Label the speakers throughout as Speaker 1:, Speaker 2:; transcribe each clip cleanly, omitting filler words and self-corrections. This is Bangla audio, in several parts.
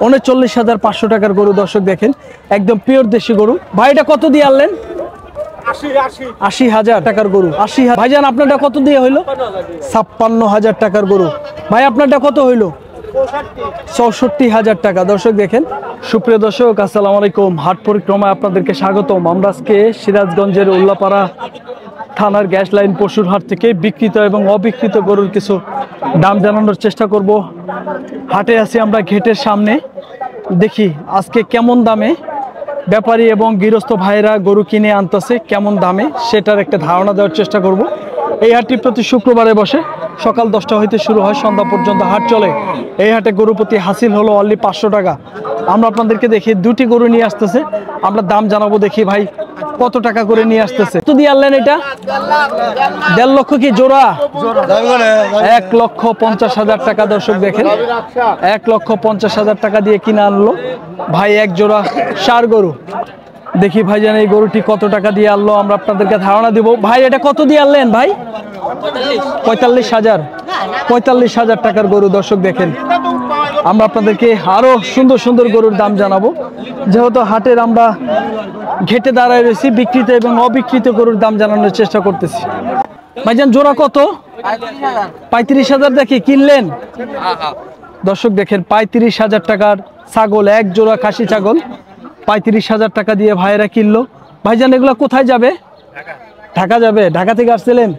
Speaker 1: 39,500 টাকার গরু দর্শক দেখেন, একদম পিওর দেশি গরু। ভাই এটা কত দিয়ে আনলেন? 80,000 টাকার গরু। 80,000। ভাইজান আপনারটা কত দিয়ে হইলো? 56,000 টাকার গরু। ভাই আপনারটা কত হইলো? 64,000 টাকা। দর্শক দেখেন, সুপ্রিয় দর্শক আসসালামু আলাইকুম, হাট পরিক্রমায় আপনাদেরকে স্বাগতম। আমরা আজকে সিরাজগঞ্জের উল্লাপাড়া থানার গ্যাস লাইন পশুর হাট থেকে বিক্রিত এবং অবিকৃত গরুর কিছু দাম জানানোর চেষ্টা করব। হাটে আছি আমরা ঘেটের সামনে, দেখি আজকে কেমন দামে ব্যাপারী এবং গৃহস্থ ভাইরা গরু কিনে আনতেছে, কেমন দামে সেটার একটা ধারণা দেওয়ার চেষ্টা করব। এই হাটটি প্রতি শুক্রবারে বসে, সকাল 10টা হইতে শুরু হয়, সন্ধ্যা পর্যন্ত হাট চলে। এই হাটে গরু প্রতি হাসিল হলো অনলি 500 টাকা। আমরা আপনাদেরকে দেখি দুটি গরু নিয়ে আসতেছে, আমরা দাম জানাবো। দেখি ভাই কত টাকা করে নিয়ে আসতেছে। কত দিয়ে আনলেন এটা? 1.5 লক্ষ কি জোড়া? 1,50,000 টাকা। দর্শক দেখেন, 1,50,000 টাকা দিয়ে কিনে আনলো ভাই এক জোড়া ষাঁড় গরু। দেখি ভাইজান এই গরুটি কত টাকা দিয়ে আনলো, আমরা আপনাদেরকে ধারণা দিব। ভাই এটা কত দিয়ে আনলেন ভাই? 45,000। 45,000 টাকার গরু। দর্শক দেখেন, আমরা আপনাদেরকে আরো সুন্দর সুন্দর গরুর দাম জানাবো, যেহেতু হাটের আমরা ঘেটে দাঁড়ায় রয়েছি। বিক্রিত এবং অবিকৃত গরুর দাম জানানোর চেষ্টা করতেছি। ভাইজান জোড়া কত? 35,000 দেখি কিনলেন। দর্শক দেখেন, 35,000 টাকার ছাগল, এক জোড়া খাসি ছাগল 35,000 টাকা দিয়ে ভাইয়েরা কিনলো। ভাইজান এগুলো কোথায় যাবে? ঢাকা যাবে। ঢাকা থেকে আসছিলেন?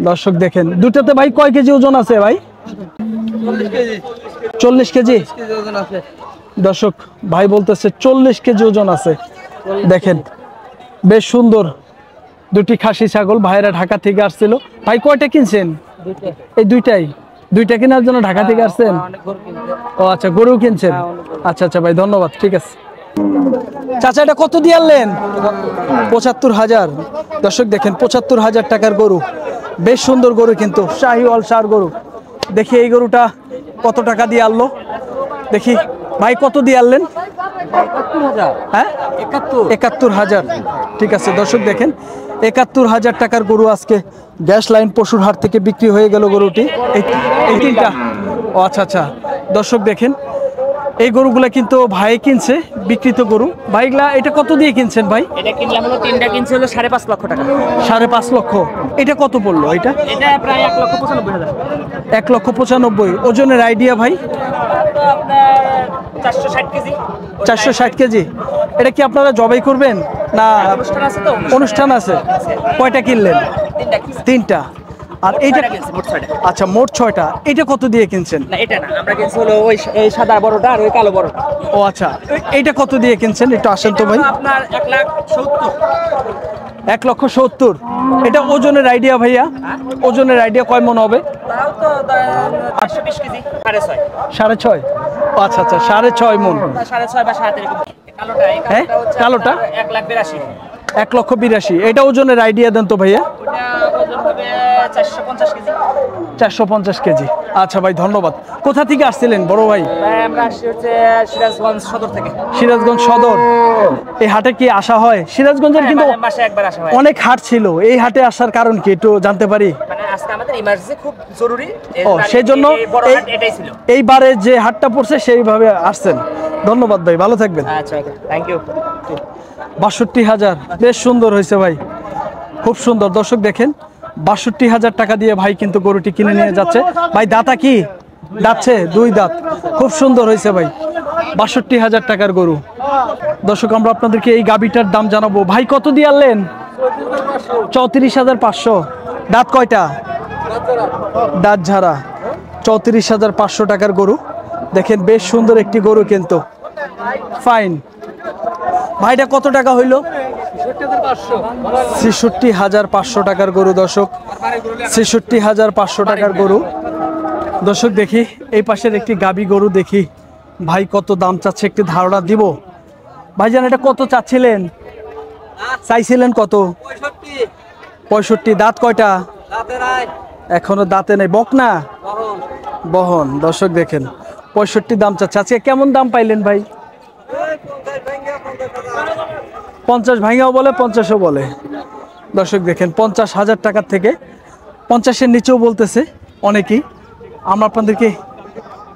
Speaker 1: দর্শক দেখেন, দুটাতে ভাই কয় কেজি ওজন আছে ভাই? 40 কেজি। দর্শক ভাই বলতেছে 40 কেজি ওজন আছে। দেখেন বেশ সুন্দর দুটি খাসি ছাগল, ভাইয়েরা ঢাকা থেকে আসছিল। ভাই কয়টা কিনছেন? এই দুইটা কেনার জন্য ঢাকা থেকে আসছেন? ও আচ্ছা, গরু কিনছেন। আচ্ছা আচ্ছা ভাই, ধন্যবাদ, ঠিক আছে। চাচা এটা কত দিয়ে আনলেন? 75,000। দর্শক দেখেন, 75,000 টাকার গরু, বেশ সুন্দর গরু কিন্তু, শাহিওয়াল ষাঁড় গরু। দেখি এই গরুটা কত টাকা দিয়ে আনলো, দেখি ভাই কত দিয়ে আনলেন? 71,000। ঠিক আছে দর্শক দেখেন, 71,000 টাকার গরু আজকে গ্যাস লাইন পশুর হাট থেকে বিক্রি হয়ে গেল গরুটি। এই তিনটা। ও আচ্ছা আচ্ছা। দর্শক দেখেন, এই গরুগুলা কিন্তু ভাই কিনছে, বিক্রিত গরু। ভাইগুলা এটা কত দিয়ে কিনছেন ভাই?
Speaker 2: এটা কিনলাম হলো, তিনটা কিনছে হলো 5.5 লক্ষ টাকা।
Speaker 1: 5.5 লক্ষ। এটা কত পড়লো? এটা
Speaker 2: প্রায় 1,95,000।
Speaker 1: 1,95,000। ওজনের আইডিয়া ভাই?
Speaker 2: 460 কেজি।
Speaker 1: 460 কেজি। এটা কি আপনারা জবাই করবেন না
Speaker 2: অনুষ্ঠান আছে? তো
Speaker 1: অনুষ্ঠান আছে। কয়টা কিনলেন? তিনটা। আর এইটা
Speaker 2: মোট 6টা।
Speaker 1: আচ্ছা, মোট 6টা। এটা কত দিয়ে কিনছেন?
Speaker 2: না এটা না, আমরা কিনছি হলো ওই এই সাদা বড়টা আর ওই কালো বড়টা।
Speaker 1: ও আচ্ছা, এইটা কত দিয়ে কিনছেন? একটু আসেন তো ভাই।
Speaker 2: আপনার 1,70,000।
Speaker 1: 1,70,000। এটা ওজনের আইডিয়া ভাইয়া? ওজনের আইডিয়া কয় মন হবে?
Speaker 2: তাও তো 820 কেজি। 6.5।
Speaker 1: 6.5। আচ্ছা আচ্ছা, 6.5 মন।
Speaker 2: 6.5 বা 7 এরকম। কালোটা, এই
Speaker 1: হ্যাঁ কালোটা
Speaker 2: 1,82,000।
Speaker 1: 1,82,000। এটা ওজনের আইডিয়া দেন তো ভাইয়া।
Speaker 2: ওটা ওজন হবে 450 কেজি।
Speaker 1: 450 কেজি। আচ্ছা ভাই, ধন্যবাদ। কোথা থেকে আসছিলেন বড় ভাই?
Speaker 2: ভাই আমরা আসছি হচ্ছে সিরাজগঞ্জ সদর থেকে।
Speaker 1: সিরাজগঞ্জ সদর। এই হাটে কি আসা হয়? সিরাজগঞ্জের কিন্তু
Speaker 2: মাসে একবার আসা হয়।
Speaker 1: অনেক হাট ছিল, এই হাটে আসার কারণ কি একটু জানতে পারি?
Speaker 2: মানে আজকে আমাদের ইমার্জেন্সি খুব জরুরি,
Speaker 1: ও সেই জন্য
Speaker 2: এটাই ছিল।
Speaker 1: এইবারে যে হাটটা পড়ছে সেইভাবে আসছেন। ধন্যবাদ ভাই, ভালো থাকবেন।
Speaker 2: আচ্ছা ওকে, থ্যাংক ইউ।
Speaker 1: 62,000। বেশ সুন্দর হয়েছে ভাই, খুব সুন্দর। দর্শক দেখেন, 62,000 টাকা দিয়ে ভাই কিন্তু গরুটি কিনে নিয়ে যাচ্ছে। ভাই দাঁতা কি? দাঁতছে 2 দাঁত। খুব সুন্দর হয়েছে ভাই, 62,000 টাকার গরু। দর্শক আমরা আপনাদেরকে এই গাবিটার দাম জানাবো। ভাই কত দিয়ে আনলেন? 34,500। দাঁত কয়টা? দাঁত ঝাড়া। 34,500 টাকার গরু। দেখেন বেশ সুন্দর একটি গরু কিন্তু, ফাইন। ভাইটা কত টাকা হইল? 66,500 টাকার গরু। দর্শক 66,500 টাকার গরু। দর্শক দেখি এই পাশের একটি গাবি গরু, দেখি ভাই কত দাম চাচ্ছে, একটি ধারণা দিব। ভাইজান এটা কত চাচ্ছিলেন? চাইছিলেন কত? 65। দাঁত কয়টা? এখনো দাঁতে নেই। বকনা বহন। দর্শক দেখেন 65 দাম চাচ্ছে। আজকে কেমন দাম পাইলেন ভাই? 50 ভাঙাও বলে, 50ও বলে। দর্শক দেখেন 50,000 টাকার থেকে 50-এর নিচেও বলতেছে অনেকেই। আমরা আপনাদেরকে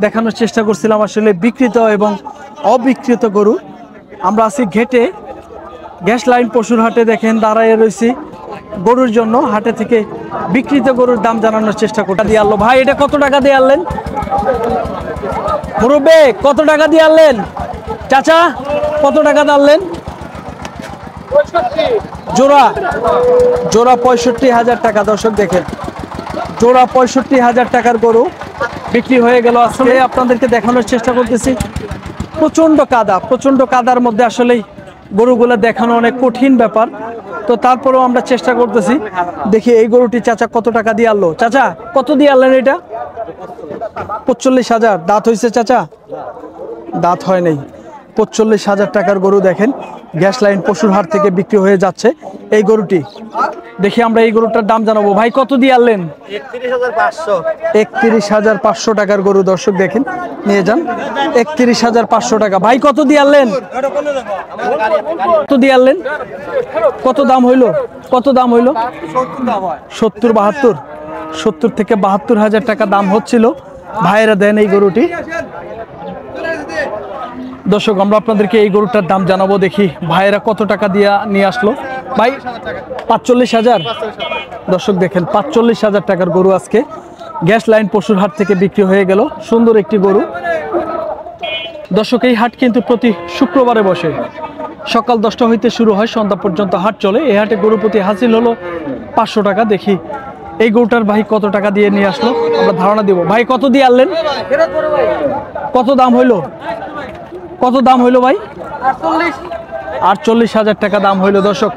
Speaker 1: দেখানোর চেষ্টা করছিলাম আসলে বিক্রিত এবং অবিক্রিত গরু। আমরা আছি ঘেটে গ্যাস লাইন পশুর হাটে, দেখেন দাঁড়ায় রয়েছি গরুর জন্য। হাটে থেকে বিক্রিত গরুর দাম জানানোর চেষ্টা করতে দিয়ে আনলো। ভাই এটা কত টাকা দিয়ে আনলেন মুরব্বে? কত টাকা দিয়ে আনলেন চাচা? কত টাকা দিয়ে আনলেন? জোড়া জোড়া 65,000 টাকা। দর্শক দেখেন জোড়া 65,000 টাকার গরু বিক্রি হয়ে গেল। আসলে আপনাদেরকে দেখানোর চেষ্টা করতেছি প্রচন্ড কাদা, প্রচন্ড কাদার মধ্যে আসলেই গরুগুলো দেখানো অনেক কঠিন ব্যাপার। তো তারপরেও আমরা চেষ্টা করতেছি। দেখি এই গরুটি চাচা কত টাকা দিয়ে আনলো। চাচা কত দিয়ে আনলেন এটা? 45,000। দাঁত হয়েছে চাচা? দাঁত হয় নাই। 45,000 টাকার গরু দেখেন গ্যাস লাইন পশুর হাট থেকে বিক্রি হয়ে যাচ্ছে এই গরুটি। দেখি আমরা এই গরুটার দাম জানাবো। ভাই কত দিয়ে আনলেন? 31,500 টাকার গরু। দর্শক দেখেন নিয়ে যান 31,500 টাকা। ভাই কত দিয়ে আনলেন? কত দিয়ে আনলেন? কত দাম হইলো? কত দাম হইলো? 70 থেকে 72,000 টাকা দাম হচ্ছিল। ভাইয়েরা দেন এই গরুটি। দর্শক আমরা আপনাদেরকে এই গরুটার দাম জানাবো। দেখি ভাইয়েরা কত টাকা দিয়ে নিয়ে আসলো। ভাই 45,000। দর্শক দেখেন 45,000 টাকার গরু আজকে গ্যাস লাইন পশুর হাট থেকে বিক্রি হয়ে গেল। সুন্দর একটি গরু। দর্শক এই হাট কিন্তু প্রতি শুক্রবারে বসে, সকাল 10টা হইতে শুরু হয়, সন্ধ্যা পর্যন্ত হাট চলে। এই হাটে গরু প্রতি হাসিল হলো 500 টাকা। দেখি এই গরুটার ভাই কত টাকা দিয়ে নিয়ে আসলো, আমরা ধারণা দিব। ভাই কত দিয়ে আনলেন? কত দাম হইলো? কত দাম হইলো ভাই? 48,000 টাকা দাম হইলো। দর্শক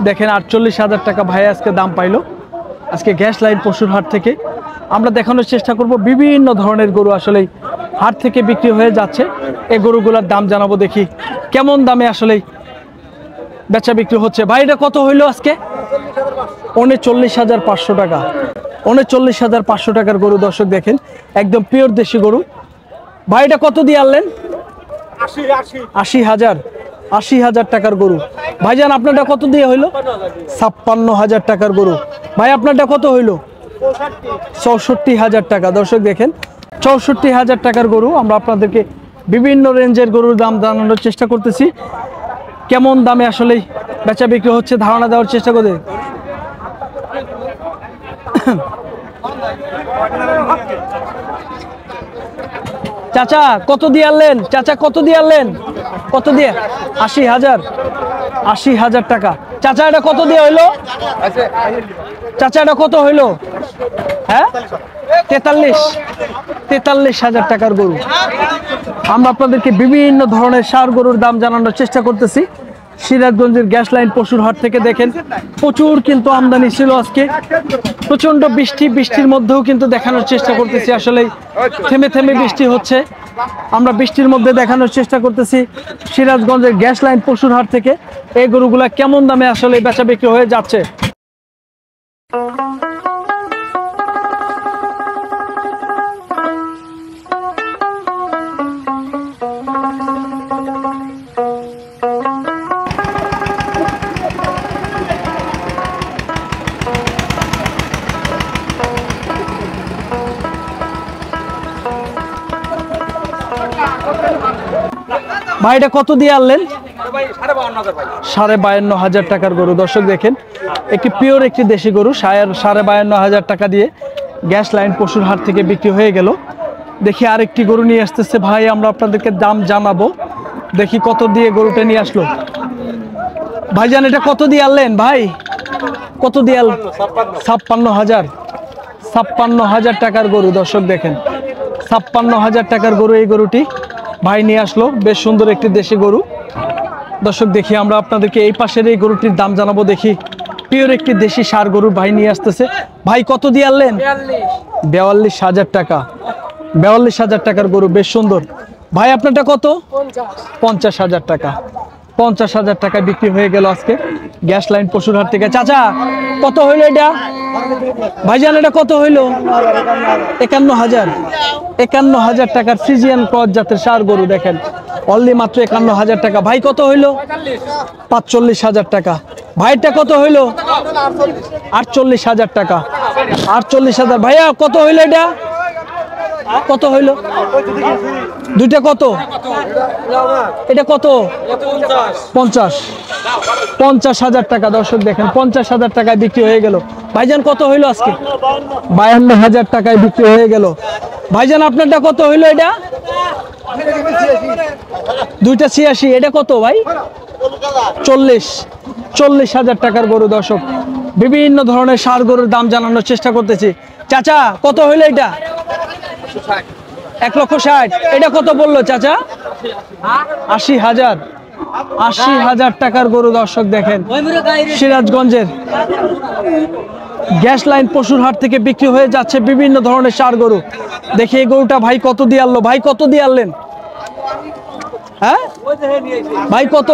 Speaker 1: দেখেন 48,000 টাকা ভাই আজকে দাম পাইলো আজকে গ্যাস লাইন পশুর হাট থেকে। আমরা দেখানোর চেষ্টা করব বিভিন্ন ধরনের গরু আসলে হাট থেকে বিক্রি হয়ে যাচ্ছে। এই গরুগুলোর দাম জানাবো। দেখি কেমন দামে আসলে বেচা বিক্রি হচ্ছে। ভাই এটা কত হইলো আজকে? 39,500 টাকা। 39,500 টাকার গরু। দর্শক দেখেন একদম পিওর দেশি গরু। ভাই এটা কত দিয়ে আনলেন? 80,000 টাকার গরু। ভাইজান আপনারটা কত দিয়ে হইলো? 56,000 টাকার গরু। ভাই আপনারটা কত হইলো? 64,000 টাকা। দর্শক দেখেন 64,000 টাকার গরু। আমরা আপনাদেরকে বিভিন্ন রেঞ্জের গরুর দাম জানানোর চেষ্টা করতেছি। কেমন দামে আসলে বেচা বিক্রি হচ্ছে ধারণা দেওয়ার চেষ্টা করে। চাচা কত দিয়ে আনলেন? চাচা কত দিয়ে আনলেন? কত দিয়ে? 80,000 টাকা। চাচা এটা কত দিয়ে হইলো? চাচা এটা কত হইলো? হ্যাঁ 43,000 টাকার গরু। আমরা আপনাদেরকে বিভিন্ন ধরনের ষাঁড় গরুর দাম জানানোর চেষ্টা করতেছি সিরাজগঞ্জের গ্যাস লাইন পশুর হাট থেকে। দেখেন প্রচুর কিন্তু আমদানি ছিল আজকে, প্রচন্ড বৃষ্টির মধ্যেও কিন্তু দেখানোর চেষ্টা করতেছি। আসলে থেমে থেমে বৃষ্টি হচ্ছে, আমরা বৃষ্টির মধ্যে দেখানোর চেষ্টা করতেছি সিরাজগঞ্জের গ্যাস লাইন পশুর হাট থেকে এই গরুগুলা কেমন দামে আসলে বেচা বিক্রি হয়ে যাচ্ছে। ভাই এটা কত দিয়ে আনলেন? 52,500 টাকার গরু। দর্শক দেখেন একটি পিওর একটি দেশি গরু 52,500 টাকা দিয়ে গ্যাস লাইন পশুর হাট থেকে বিক্রি হয়ে গেল। দেখি আরেকটি গরু নিয়ে আসতেছে ভাই, আমরা আপনাদেরকে দাম জানাবো। দেখি কত দিয়ে গরুটা নিয়ে আসলো। ভাইজান এটা কত দিয়ে আনলেন? ভাই কত দিয়ে আনলেন? 56,000 টাকার গরু। দর্শক দেখেন 56,000 টাকার গরু এই গরুটি ভাই নিয়ে আসলো। বেশ সুন্দর একটি দেশি গরু। দর্শক দেখি আমরা আপনাদেরকে এই পাশের এই গরুটির দাম জানাবো। দেখি পিওর একটি দেশি ষাঁড় গরু ভাই নিয়ে আসতেছে। ভাই কত দিয়ে আনলেন? 42,000 টাকা। 42,000 টাকার গরু, বেশ সুন্দর। ভাই আপনারটা কত? 50,000 টাকা। 50,000 টাকায় বিক্রি হয়ে গেল আজকে গ্যাস লাইন পশুর হাট থেকে। চাচা কত হইলো এটা? ভাইজান এটা কত হইলো? 51,000 টাকার ফ্রিজিয়ান ক্রস জাতের ষাঁড় গরু। দেখেন অনলি মাত্র 51,000 টাকা। ভাই কত হইলো? 45,000 টাকা। ভাইটা কত হইলো? 48,000 টাকা। 48,000। ভাইয়া কত হইলো এটা? কত হইল? দুইটা কত? এটা কত? 50,000 টাকা। দর্শক দেখেন 50,000 টাকায় বিক্রি হয়ে গেল। ভাইজান কত হইলো আজকে? 52,000 টাকায় বিক্রি হয়ে গেল। ভাইজান আপনারটা কত হইলো? এটা দুইটা 86। এটা কত ভাই? 40,000 টাকার গরু। দর্শক বিভিন্ন ধরনের ষাঁড় গরুর দাম জানানোর চেষ্টা করতেছি। চাচা কত হইলো এটা? 1,60,000। এটা কত বললো চাচা? 80,000। 80,000 টাকার গরু। দর্শক দেখেন সিরাজগঞ্জের গ্যাস লাইন পশুর হাট থেকে বিক্রি হয়ে যাচ্ছে বিভিন্ন ধরনের ষাঁড় গরু। দেখি এই গরুটা ভাই কত দিয়ে আনলো? ভাই কত দিয়ে আনলেন? হ্যাঁ ভাই কত?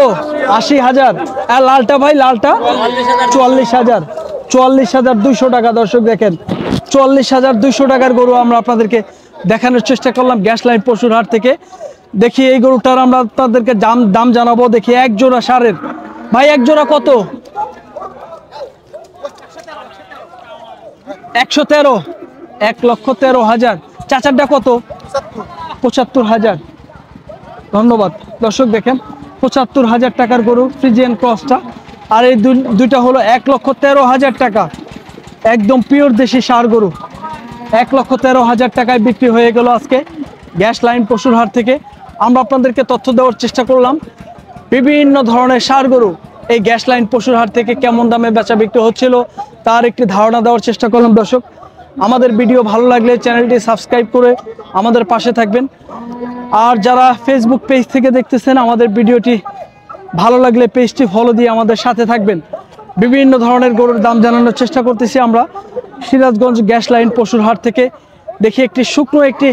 Speaker 1: 80,000। আর লালটা ভাই? লালটা 44,000। 44,200 টাকা। দর্শক দেখেন 44,200 টাকার গরু আমরা আপনাদেরকে দেখানোর চেষ্টা করলাম গ্যাস লাইন পশুর হাট থেকে। দেখি এই গরুটার আমরা আপনাদেরকে দাম জানাবো। দেখি এক জোড়া ষাঁড়ের। ভাই এক জোড়া কত? 113। 1,13,000। চাচারটা কত? 75,000। ধন্যবাদ। দর্শক দেখেন 75,000 টাকার গরু ফ্রিজিয়ান ক্রসটা। আর এই দুইটা হলো 1,13,000 টাকা। একদম পিওর দেশি ষাঁড় গরু। 1,13,000 টাকায় বিক্রি হয়ে গেল আজকে গ্যাস লাইন পশুর হাট থেকে। আমরা আপনাদেরকে তথ্য দেওয়ার চেষ্টা করলাম বিভিন্ন ধরনের ষাঁড় গরু এই গ্যাস লাইন পশুর হাট থেকে কেমন দামে বেচা বিক্রি হচ্ছিল তার একটি ধারণা দেওয়ার চেষ্টা করলাম। দর্শক আমাদের ভিডিও ভালো লাগলে চ্যানেলটি সাবস্ক্রাইব করে আমাদের পাশে থাকবেন। আর যারা ফেসবুক পেজ থেকে দেখতেছেন আমাদের ভিডিওটি ভালো লাগলে পেজটি ফলো দিয়ে আমাদের সাথে থাকবেন। বিভিন্ন ধরনের গরুর দাম জানানোর চেষ্টা করতেছি আমরা সিরাজগঞ্জ গ্যাস লাইন পশুর হাট থেকে। দেখি একটি শুকনো একটি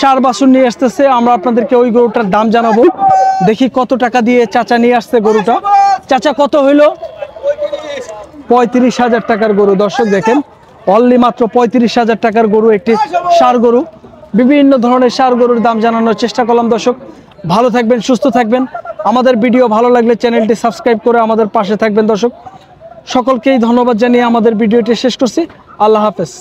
Speaker 1: ষাঁড় বাছুর নিয়ে আসতেছে। আমরা আপনাদেরকে ওই গরুটার দাম জানাবো। দেখি কত টাকা দিয়ে চাচা নিয়ে আসছে গরুটা। চাচা কত হইলো? 35,000 টাকার গরু। দর্শক দেখেন অনলি মাত্র 35,000 টাকার গরু একটি ষাঁড় গরু। বিভিন্ন ধরনের ষাঁড় গরুর দাম জানানোর চেষ্টা করলাম। দর্শক ভালো থাকবেন, সুস্থ থাকবেন। আমাদের ভিডিও ভালো লাগলে চ্যানেলটি সাবস্ক্রাইব করে আমাদের পাশে থাকবেন। দর্শক সকলকেই ধন্যবাদ জানিয়ে আমাদের ভিডিওটি শেষ করছি। আল্লাহ হাফেজ।